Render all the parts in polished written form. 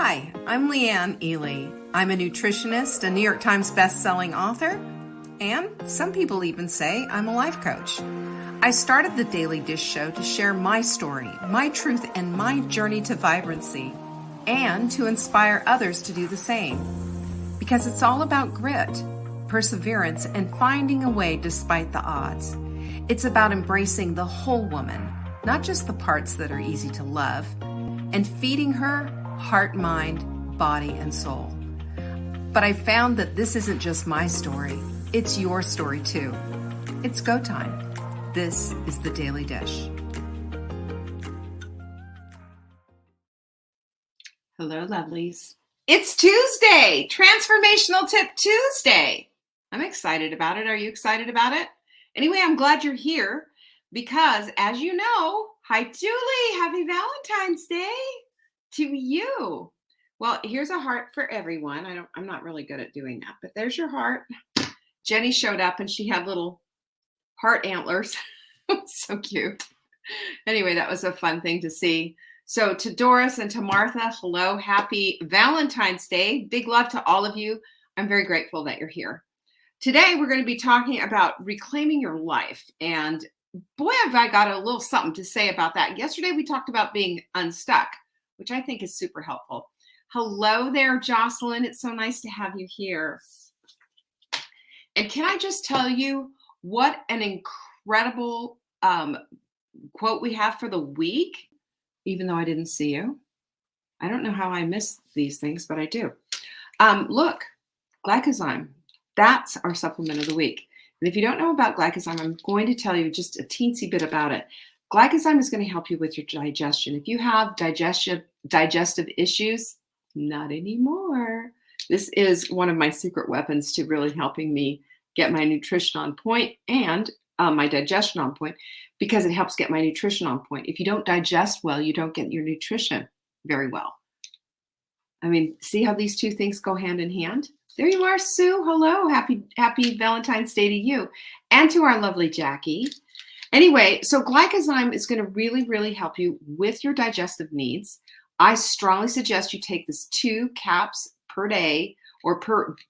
Hi, I'm Leanne Ely. I'm a nutritionist, a New York Times best-selling author, and some people even say I'm a life coach. I started the Daily Dish Show to share my story, my truth, and my journey to vibrancy, and to inspire others to do the same. Because it's all about grit, perseverance, and finding a way despite the odds. It's about embracing the whole woman, not just the parts that are easy to love, and feeding her heart, mind, body, and soul. But I found that this isn't just my story, it's your story too. It's go time. This is the Daily Dish. Hello, lovelies. It's Tuesday, Transformational Tip Tuesday. I'm excited about it. Are you excited about it? Anyway, I'm glad you're here because, as you know, hi, Julie, happy Valentine's Day to you. Well, here's a heart for everyone. I'm not really good at doing that, but there's your heart. Jenny showed up and she had little heart antlers. So cute. Anyway, that was a fun thing to see. So to Doris and to Martha, hello, happy Valentine's Day. Big love to all of you. I'm very grateful that you're here. Today, we're going to be talking about reclaiming your life. And boy, have I got a little something to say about that. Yesterday, we talked about being unstuck, which I think is super helpful. Hello there, Jocelyn. It's so nice to have you here. And can I just tell you what an incredible quote we have for the week, even though I didn't see you. I don't know how I miss these things, but I do. Look, glycozyme. That's our supplement of the week. And if you don't know about glycozyme, I'm going to tell you just a teensy bit about it. Glycozyme is going to help you with your digestion. If you have digestive issues, not anymore. This is one of my secret weapons to really helping me get my nutrition on point and my digestion on point, because it helps get my nutrition on point. If you don't digest well, you don't get your nutrition very well. I mean, see how these two things go hand in hand? There you are, Sue. Hello. Happy Valentine's Day to you and to our lovely Jackie. Anyway, so glycozyme is going to really, really help you with your digestive needs. I strongly suggest you take this 2 caps per day or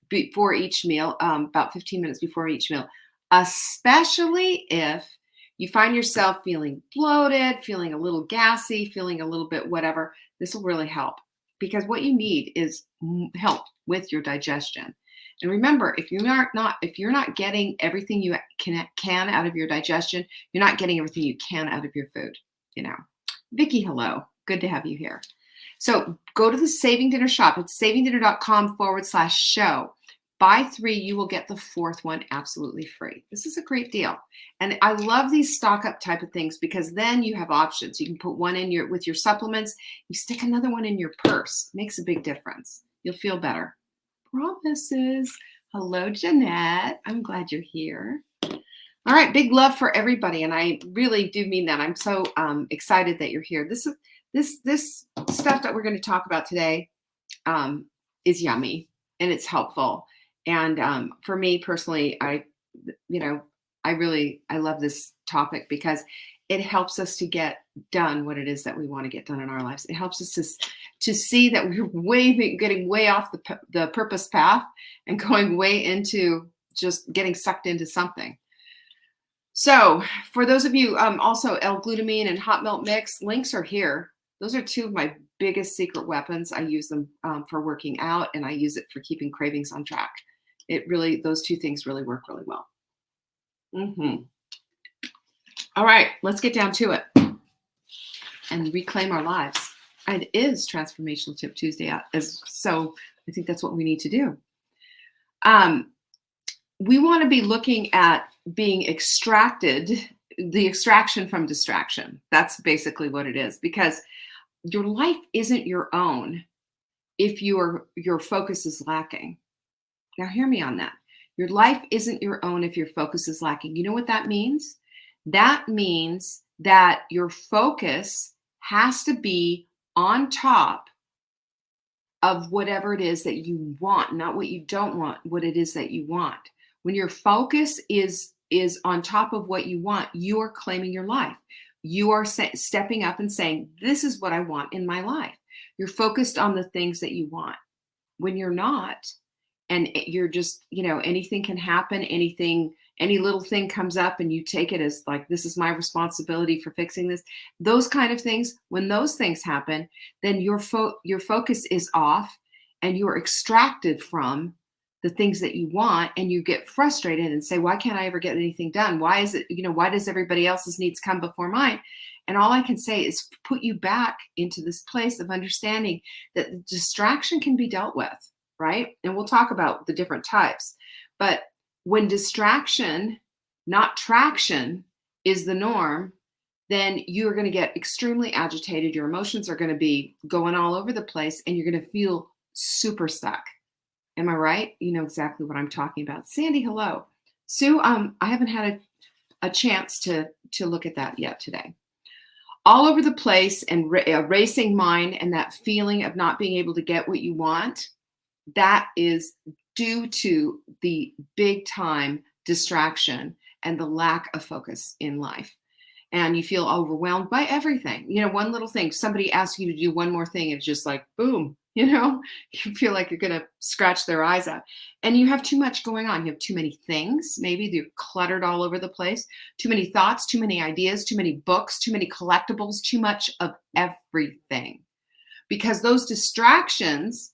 before each meal, about 15 minutes before each meal, especially if you find yourself feeling bloated, feeling a little gassy, feeling a little bit whatever. This will really help, because what you need is help with your digestion. And remember, if you're not getting everything you can out of your digestion, you're not getting everything you can out of your food. You know, Vicki, hello, good to have you here. So go to the Saving Dinner shop. It's savingdinner.com/show. Buy 3, you will get the 4th one absolutely free. This is a great deal. And I love these stock up type of things, because then you have options. You can put one in with your supplements. You stick another one in your purse. Makes a big difference. You'll feel better. Promises. Hello, Jeanette. I'm glad you're here. All right. Big love for everybody. And I really do mean that. I'm so excited that you're here. This stuff that we're going to talk about today is yummy and it's helpful. And for me personally, I love this topic because it helps us to get done what it is that we want to get done in our lives. It helps us to see that we're getting way off the purpose path and going way into just getting sucked into something. So for those of you, also L-glutamine and hot milk mix, links are here. Those are 2 of my biggest secret weapons. I use them for working out, and I use it for keeping cravings on track. Those 2 things really work really well. All right, let's get down to it and reclaim our lives. It is Transformational Tip Tuesday, so I think that's what we need to do. We want to be looking at being extracted, the extraction from distraction. That's basically what it is, because your life isn't your own if your focus is lacking. Now, hear me on that. Your life isn't your own if your focus is lacking. You know what that means? That means that your focus has to be on top of whatever it is that you want, not what you don't want, what it is that you want. When your focus is on top of what you want, you are claiming your life. You are stepping up and saying, this is what I want in my life. You're focused on the things that you want. When you're not, and you're just, anything can happen, any little thing comes up and you take it as like, this is my responsibility for fixing this. Those kind of things, when those things happen, then your focus is off and you're extracted from the things that you want, and you get frustrated and say, why can't I ever get anything done? Why is it, why does everybody else's needs come before mine? And all I can say is put you back into this place of understanding that distraction can be dealt with, right? And we'll talk about the different types. But when distraction, not traction, is the norm, then you're going to get extremely agitated. Your emotions are going to be going all over the place, and you're going to feel super stuck. Am I right? You know exactly what I'm talking about. Sandy, hello. Sue, I haven't had a chance to look at that yet today. All over the place and a racing mind, and that feeling of not being able to get what you want, that is due to the big time distraction and the lack of focus in life. And you feel overwhelmed by everything. One little thing, somebody asks you to do one more thing, it's just like, boom, you feel like you're going to scratch their eyes out. And you have too much going on. You have too many things. Maybe they're cluttered all over the place. Too many thoughts, too many ideas, too many books, too many collectibles, too much of everything. Because those distractions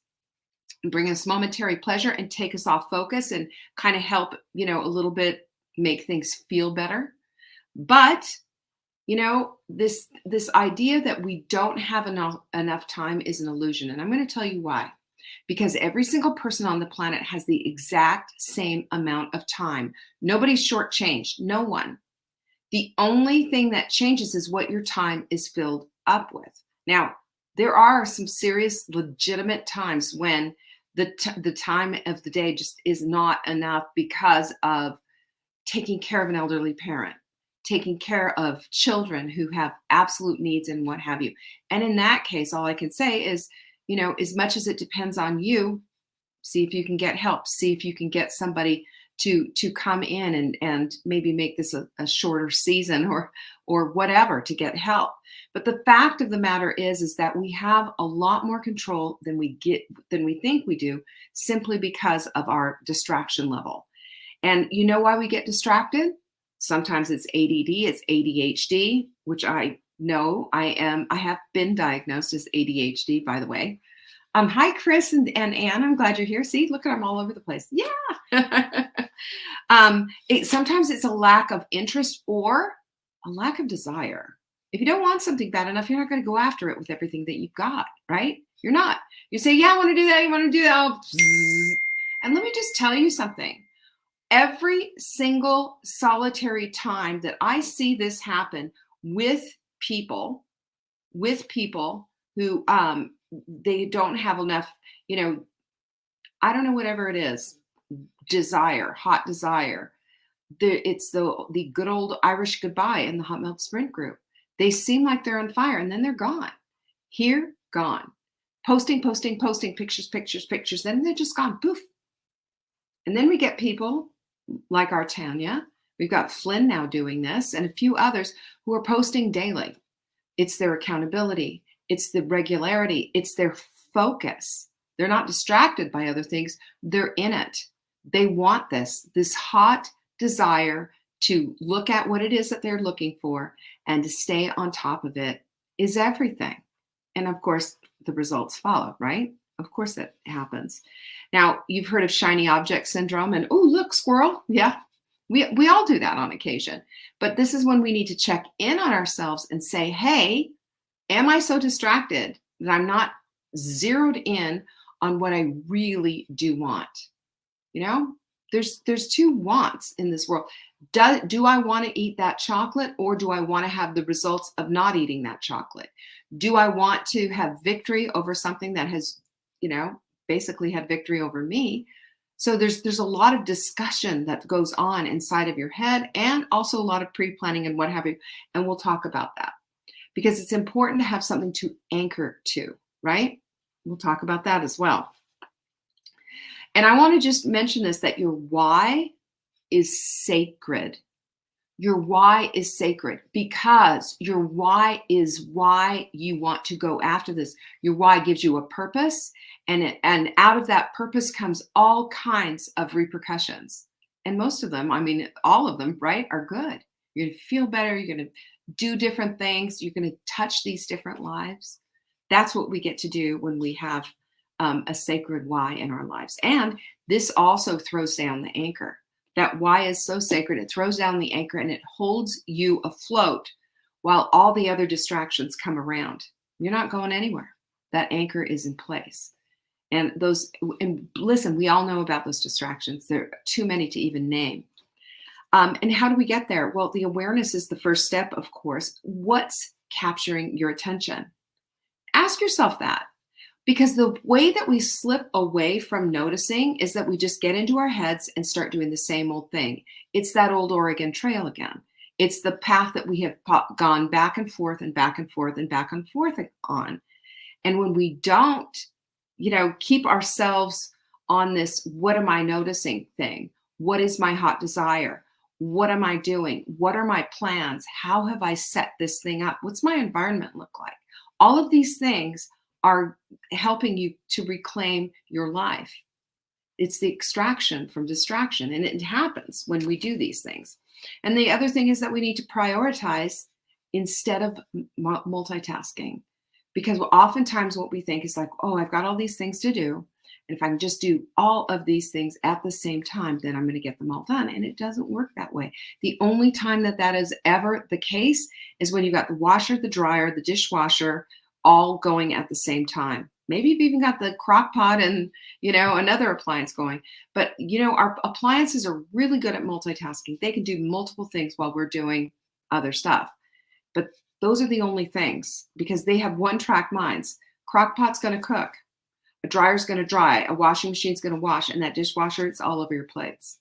bring us momentary pleasure and take us off focus and kind of help, a little bit make things feel better. But this idea that we don't have enough time is an illusion. And I'm going to tell you why. Because every single person on the planet has the exact same amount of time. Nobody's shortchanged. No one. The only thing that changes is what your time is filled up with. Now, there are some serious, legitimate times when the time of the day just is not enough because of taking care of an elderly parent, taking care of children who have absolute needs and what have you. And in that case, all I can say is, as much as it depends on you, see if you can get help, see if you can get somebody to come in and maybe make this a shorter season or whatever to get help. But the fact of the matter is that we have a lot more control than we think we do, simply because of our distraction level. And you know why we get distracted? Sometimes it's ADD, it's ADHD, which I know I have been diagnosed as ADHD, by the way. Hi, Chris and Anne. I'm glad you're here. See, look at them all over the place. Yeah. Sometimes it's a lack of interest or a lack of desire. If you don't want something bad enough, you're not going to go after it with everything that you've got, right? You're not. You say, yeah, I want to do that. You want to do that. Oh, and let me just tell you something. Every single solitary time that I see this happen with people who they don't have enough, I don't know, whatever it is, desire, hot desire. It's the good old Irish goodbye in the Hot Milk Sprint group. They seem like they're on fire and then they're gone. Here, gone. Posting, pictures, then they're just gone, poof. And then we get people like our Tanya. We've got Flynn now doing this, and a few others who are posting daily. It's their accountability. It's the regularity. It's their focus. They're not distracted by other things. They're in it. They want this hot desire to look at what it is that they're looking for and to stay on top of it is everything. And of course, the results follow, right? Of course that happens. Now, you've heard of shiny object syndrome and, oh, look, squirrel. Yeah, we all do that on occasion. But this is when we need to check in on ourselves and say, hey, am I so distracted that I'm not zeroed in on what I really do want? There's two wants in this world. Do I want to eat that chocolate, or do I want to have the results of not eating that chocolate? Do I want to have victory over something that has, basically had victory over me? So there's a lot of discussion that goes on inside of your head, and also a lot of pre-planning and what have you. And we'll talk about that because it's important to have something to anchor to, right? We'll talk about that as well. And I want to just mention this, that your why is sacred. Your why is sacred because your why is why you want to go after this. Your why gives you a purpose, and out of that purpose comes all kinds of repercussions. And most of them, I mean, all of them, right, are good. You're going to feel better. You're going to do different things. You're going to touch these different lives. That's what we get to do when we have a sacred why in our lives. And this also throws down the anchor. That why is so sacred, it throws down the anchor and it holds you afloat while all the other distractions come around. You're not going anywhere. That anchor is in place. And listen, we all know about those distractions. There are too many to even name. And how do we get there? Well, the awareness is the first step, of course. What's capturing your attention? Ask yourself that. Because the way that we slip away from noticing is that we just get into our heads and start doing the same old thing. It's that old Oregon Trail again. It's the path that we have gone back and forth and back and forth and back and forth on. And when we don't, keep ourselves on this, what am I noticing thing? What is my hot desire? What am I doing? What are my plans? How have I set this thing up? What's my environment look like? All of these things are helping you to reclaim your life. It's the extraction from distraction, and it happens when we do these things. And the other thing is that we need to prioritize instead of multitasking, because oftentimes what we think is like, oh, I've got all these things to do, and if I can just do all of these things at the same time, then I'm going to get them all done. And it doesn't work that way. The only time that is ever the case is when you've got the washer, the dryer, the dishwasher, all going at the same time. Maybe you've even got the crock pot and, another appliance going. But, our appliances are really good at multitasking. They can do multiple things while we're doing other stuff. But those are the only things because they have one-track minds. Crock pot's going to cook. A dryer's going to dry. A washing machine's going to wash. And that dishwasher, it's all over your plates.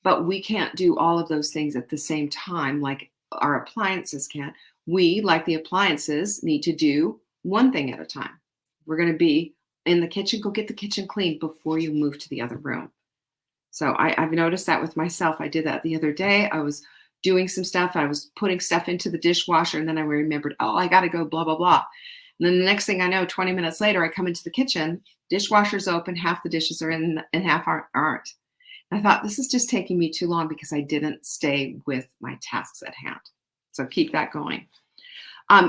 But we can't do all of those things at the same time like our appliances can. We, like the appliances, need to do one thing at a time. We're going to be in the kitchen, go get the kitchen clean before you move to the other room. So I've noticed that with myself. I did that the other day. I was doing some stuff. I was putting stuff into the dishwasher, and then I remembered, oh, I got to go, blah, blah, blah. And then the next thing I know, 20 minutes later, I come into the kitchen, dishwasher's open, half the dishes are in and half aren't. I thought, this is just taking me too long because I didn't stay with my tasks at hand. So keep that going.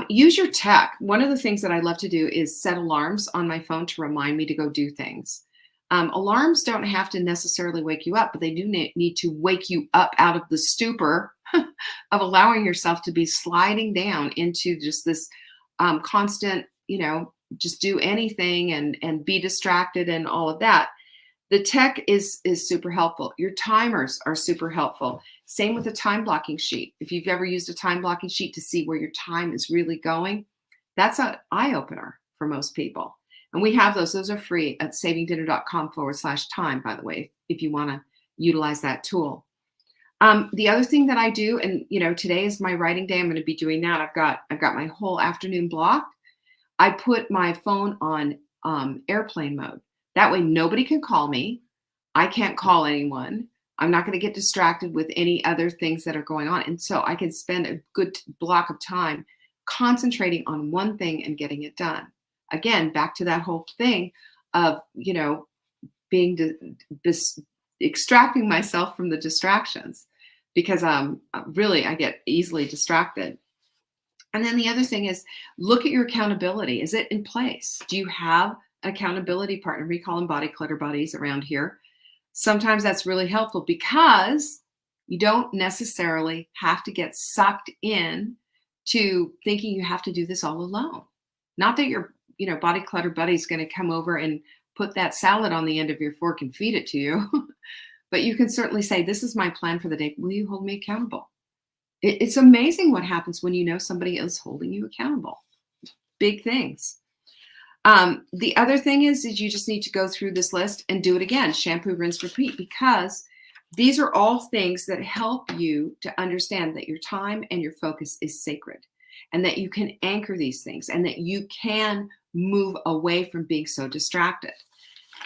Use your tech. One of the things that I love to do is set alarms on my phone to remind me to go do things. Alarms don't have to necessarily wake you up, but they do need to wake you up out of the stupor of allowing yourself to be sliding down into just this constant, just do anything and be distracted and all of that. The tech is super helpful. Your timers are super helpful. Same with a time blocking sheet. If you've ever used a time blocking sheet to see where your time is really going, that's an eye opener for most people. And we have those. Those are free at savingdinner.com/time, by the way, if you want to utilize that tool. The other thing that I do, and today is my writing day. I'm going to be doing that. I've got my whole afternoon blocked. I put my phone on airplane mode. That way nobody can call me. I can't call anyone. I'm not going to get distracted with any other things that are going on. And so I can spend a good block of time concentrating on one thing and getting it done. Again, back to that whole thing of, being extracting myself from the distractions because really I get easily distracted. And then the other thing is look at your accountability. Is it in place? Do you have an accountability partner? We call them body clutter buddies around here. Sometimes that's really helpful because you don't necessarily have to get sucked in to thinking you have to do this all alone. Not that your body clutter buddy is going to come over and put that salad on the end of your fork and feed it to you. But you can certainly say, this is my plan for the day. Will you hold me accountable? It's amazing what happens when you know somebody is holding you accountable. Big things. The other thing is you just need to go through this list and do it again. Shampoo, rinse, repeat, because these are all things that help you to understand that your time and your focus is sacred and that you can anchor these things and that you can move away from being so distracted.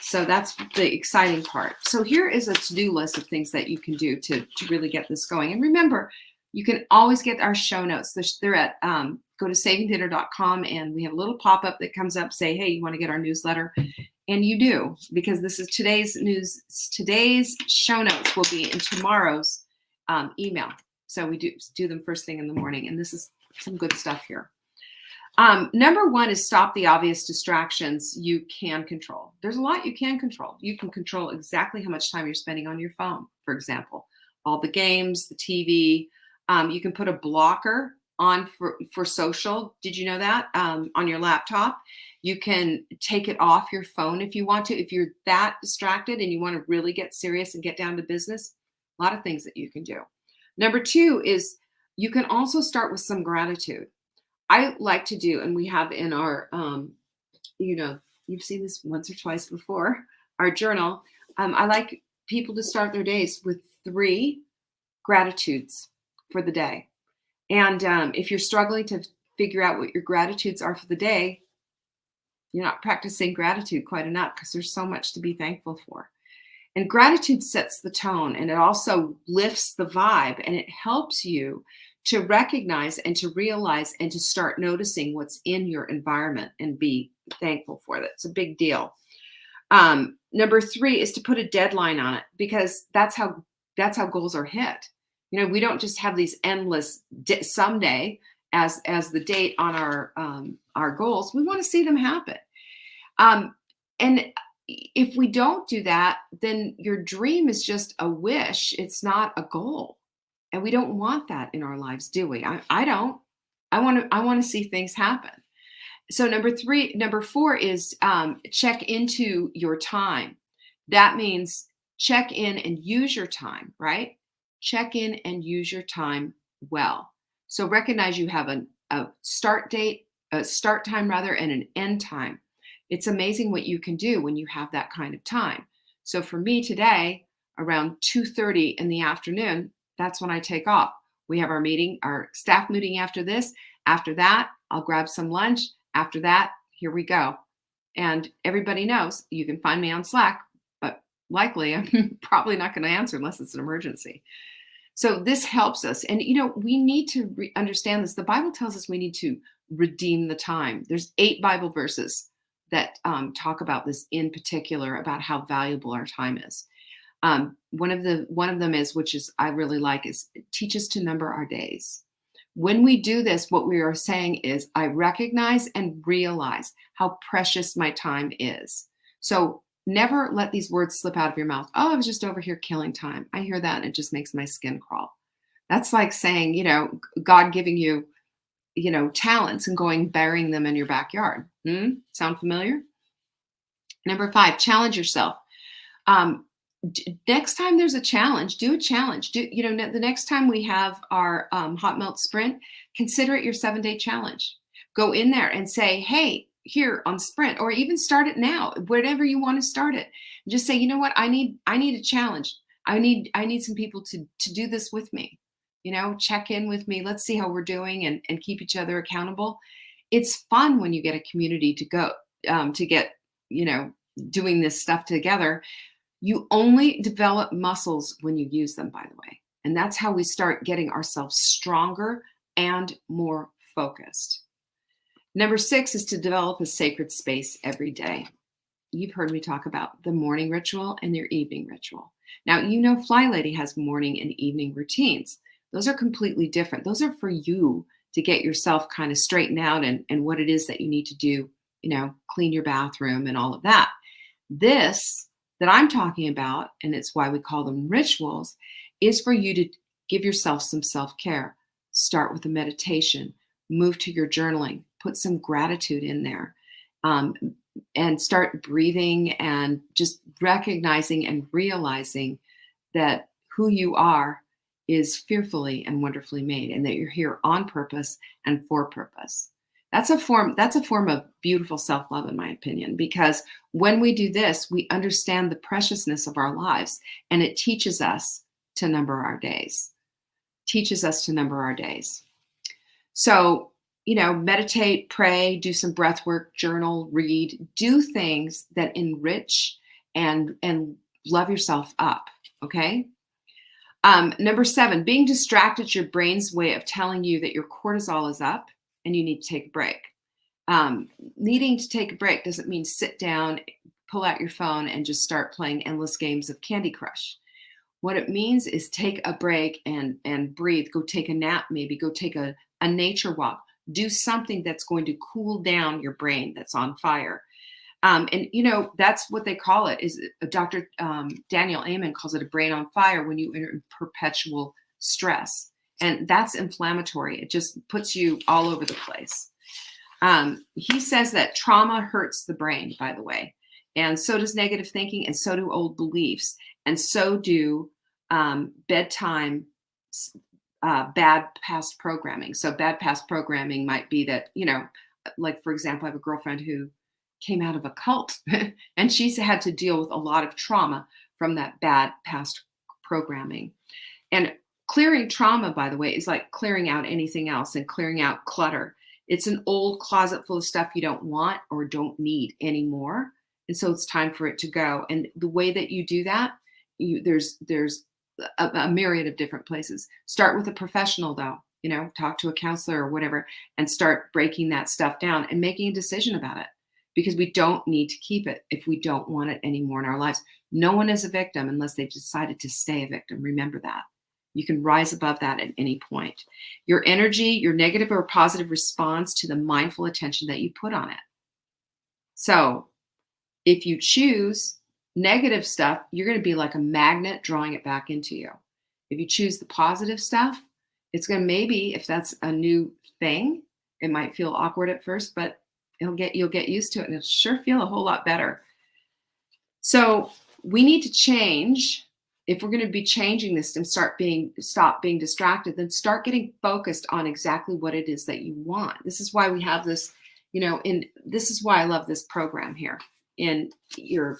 So that's the exciting part. So here is a to-do list of things that you can do to really get this going. And remember, you can always get our show notes. They're at go to savingdinner.com, and we have a little pop-up that comes up, say, hey, you want to get our newsletter? And you do, because this is today's news. Today's show notes will be in tomorrow's email. So we do them first thing in the morning, and this is some good stuff here. Number one is stop the obvious distractions you can control. There's a lot you can control. You can control exactly how much time you're spending on your phone, for example, all the games, the TV. You can put a blocker on for social. Did you know that? On your laptop. You can take it off your phone if you want to. If you're that distracted and you want to really get serious and get down to business, a lot of things that you can do. Number two is you can also start with some gratitude. I like to do, and we have in our, you've seen this once or twice before, our journal. I like people to start their days with 3 gratitudes for the day. And if you're struggling to figure out what your gratitudes are for the day, you're not practicing gratitude quite enough, because there's so much to be thankful for. And gratitude sets the tone, and it also lifts the vibe, and it helps you to recognize and to realize and to start noticing what's in your environment and be thankful for that. It's a big deal. Number 3 is to put a deadline on it, because that's how goals are hit. We don't just have these endless someday as the date on our goals. We want to see them happen. And if we don't do that, then your dream is just a wish. It's not a goal. And we don't want that in our lives, do we? I don't. I want to see things happen. So number 4 is check into your time. That means check in and use your time, right? Check in and use your time well. So recognize you have a start time rather, and an end time. It's amazing what you can do when you have that kind of time. So for me today, around 2:30 in the afternoon, that's when I take off. We have our staff meeting after this. After that, I'll grab some lunch. After that, here we go. And everybody knows you can find me on Slack, but likely I'm probably not going to answer unless it's an emergency. So this helps us. And, we need to understand this. The Bible tells us we need to redeem the time. There's 8 Bible verses that talk about this in particular, about how valuable our time is. One of them is, which is I really like, is teach us to number our days. When we do this, what we are saying is, I recognize and realize how precious my time is. So never let these words slip out of your mouth. Oh, I was just over here killing time. I hear that and it just makes my skin crawl. That's like saying, God giving you, talents and going burying them in your backyard. Sound familiar? Number 5, challenge yourself. Next time there's a challenge, do a challenge. The next time we have our hot melt sprint, consider it your 7-day challenge. Go in there and say, hey, here on sprint, or even start it now, whatever you want to start it. Just say, you know what, I need a challenge. I need some people to do this with me. Check in with me. Let's see how we're doing and keep each other accountable. It's fun when you get a community to go to get, doing this stuff together. You only develop muscles when you use them, by the way. And that's how we start getting ourselves stronger and more focused. Number 6 is to develop a sacred space every day. You've heard me talk about the morning ritual and your evening ritual. Now, Fly Lady has morning and evening routines. Those are completely different. Those are for you to get yourself kind of straightened out and what it is that you need to do, clean your bathroom and all of that. This that I'm talking about, and it's why we call them rituals, is for you to give yourself some self-care. Start with a meditation, move to your journaling, put some gratitude in there, and start breathing and just recognizing and realizing that who you are is fearfully and wonderfully made, and that you're here on purpose and for purpose. That's a form of beautiful self-love, in my opinion, because when we do this, we understand the preciousness of our lives, and it teaches us to number our days. So, meditate, pray, do some breath work, journal, read, do things that enrich and love yourself up. Okay. Number 7, being distracted is your brain's way of telling you that your cortisol is up and you need to take a break. Needing to take a break doesn't mean sit down, pull out your phone, and just start playing endless games of Candy Crush. What it means is take a break and breathe. Go take a nap, maybe go take a nature walk. Do something that's going to cool down your brain that's on fire. And that's what they call it. Is Dr. Daniel Amen calls it a brain on fire when you are in perpetual stress, and that's inflammatory. It just puts you all over the place. He says that trauma hurts the brain, by the way, and so does negative thinking, and so do old beliefs, and so do bedtime bad past programming. So bad past programming might be that, like, for example, I have a girlfriend who came out of a cult and she's had to deal with a lot of trauma from that bad past programming. And clearing trauma, by the way, is like clearing out anything else and clearing out clutter. It's an old closet full of stuff you don't want or don't need anymore. And so it's time for it to go. And the way that you do that, there's a myriad of different places. Start with a professional, though, talk to a counselor or whatever, and start breaking that stuff down and making a decision about it, because we don't need to keep it if we don't want it anymore in our lives. No one is a victim unless they've decided to stay a victim. Remember that. You can rise above that at any point. Your energy, your negative or positive responds to the mindful attention that you put on it. So if you choose negative stuff, you're going to be like a magnet drawing it back into you. If you choose the positive stuff, it's going to, maybe if that's a new thing, it might feel awkward at first, but you'll get used to it, and it'll sure feel a whole lot better. So we need to change. If we're going to be changing this and stop being distracted, then start getting focused on exactly what it is that you want. This is why we have this, this is why I love this program here in your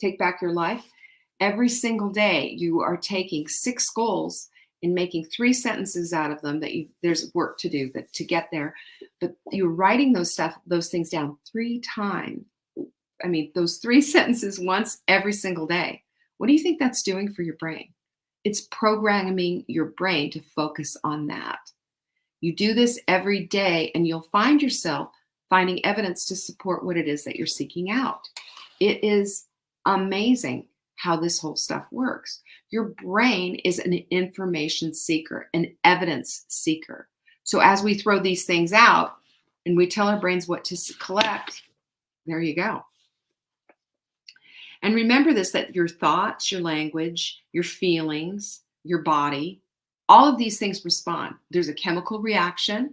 Take Back Your Life. Every single day you are taking 6 goals and making 3 sentences out of them there's work to do to get there. But you're writing those things down 3 times. I mean, those 3 sentences once every single day. What do you think that's doing for your brain? It's programming your brain to focus on that. You do this every day and you'll find yourself finding evidence to support what it is that you're seeking out. It is amazing how this whole stuff works. Your brain is an information seeker, an evidence seeker. So as we throw these things out and we tell our brains what to collect, there you go. And remember this, that your thoughts, your language, your feelings, your body, all of these things respond. There's a chemical reaction.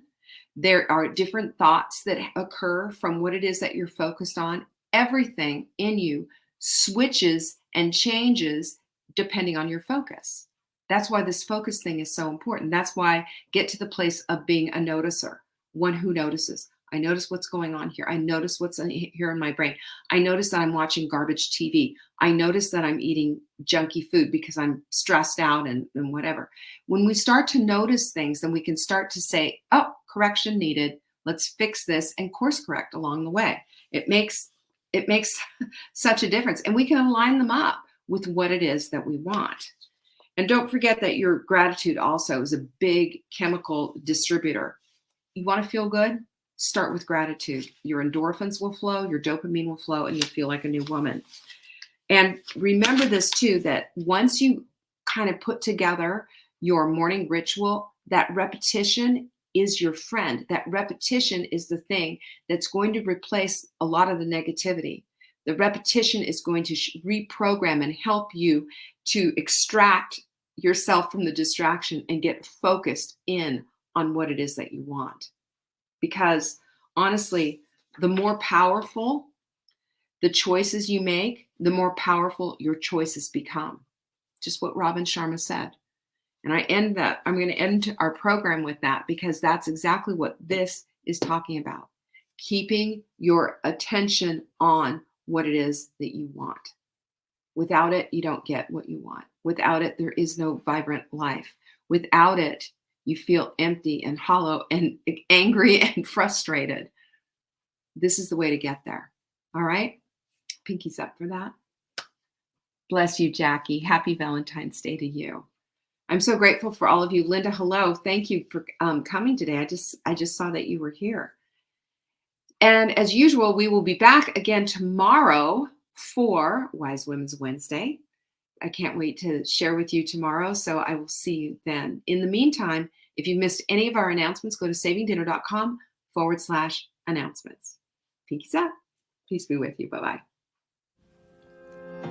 There are different thoughts that occur from what it is that you're focused on. Everything in you switches and changes depending on your focus. That's why this focus thing is so important. That's why get to the place of being a noticer, one who notices. I notice what's going on here. I notice what's here in my brain. I notice that I'm watching garbage TV. I notice that I'm eating junky food because I'm stressed out and whatever. When we start to notice things, then we can start to say, oh, correction needed. Let's fix this and course correct along the way. It makes such a difference. And we can align them up with what it is that we want. And don't forget that your gratitude also is a big chemical distributor. You want to feel good? Start with gratitude. Your endorphins will flow, your dopamine will flow, and you'll feel like a new woman. And remember this too, that once you kind of put together your morning ritual, that repetition is your friend. That repetition is the thing that's going to replace a lot of the negativity. The repetition is going to reprogram and help you to extract yourself from the distraction and get focused in on what it is that you want. Because honestly, the more powerful the choices you make, the more powerful your choices become. Just what Robin Sharma said. And I'm going to end our program with that, because that's exactly what this is talking about. Keeping your attention on what it is that you want. Without it, you don't get what you want. Without it, there is no vibrant life. Without it, you feel empty and hollow and angry and frustrated. This is the way to get there. All right? Pinkies up for that. Bless you, Jackie. Happy Valentine's Day to you. I'm so grateful for all of you. Linda, hello. Thank you for coming today. I just saw that you were here. And as usual, we will be back again tomorrow for Wise Women's Wednesday. I can't wait to share with you tomorrow, so I will see you then. In the meantime, if you missed any of our announcements, go to savingdinner.com/announcements. Peace out. Peace be with you. Bye-bye.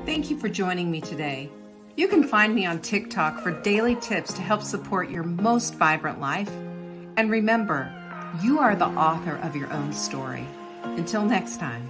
Thank you for joining me today. You can find me on TikTok for daily tips to help support your most vibrant life. And remember, you are the author of your own story. Until next time.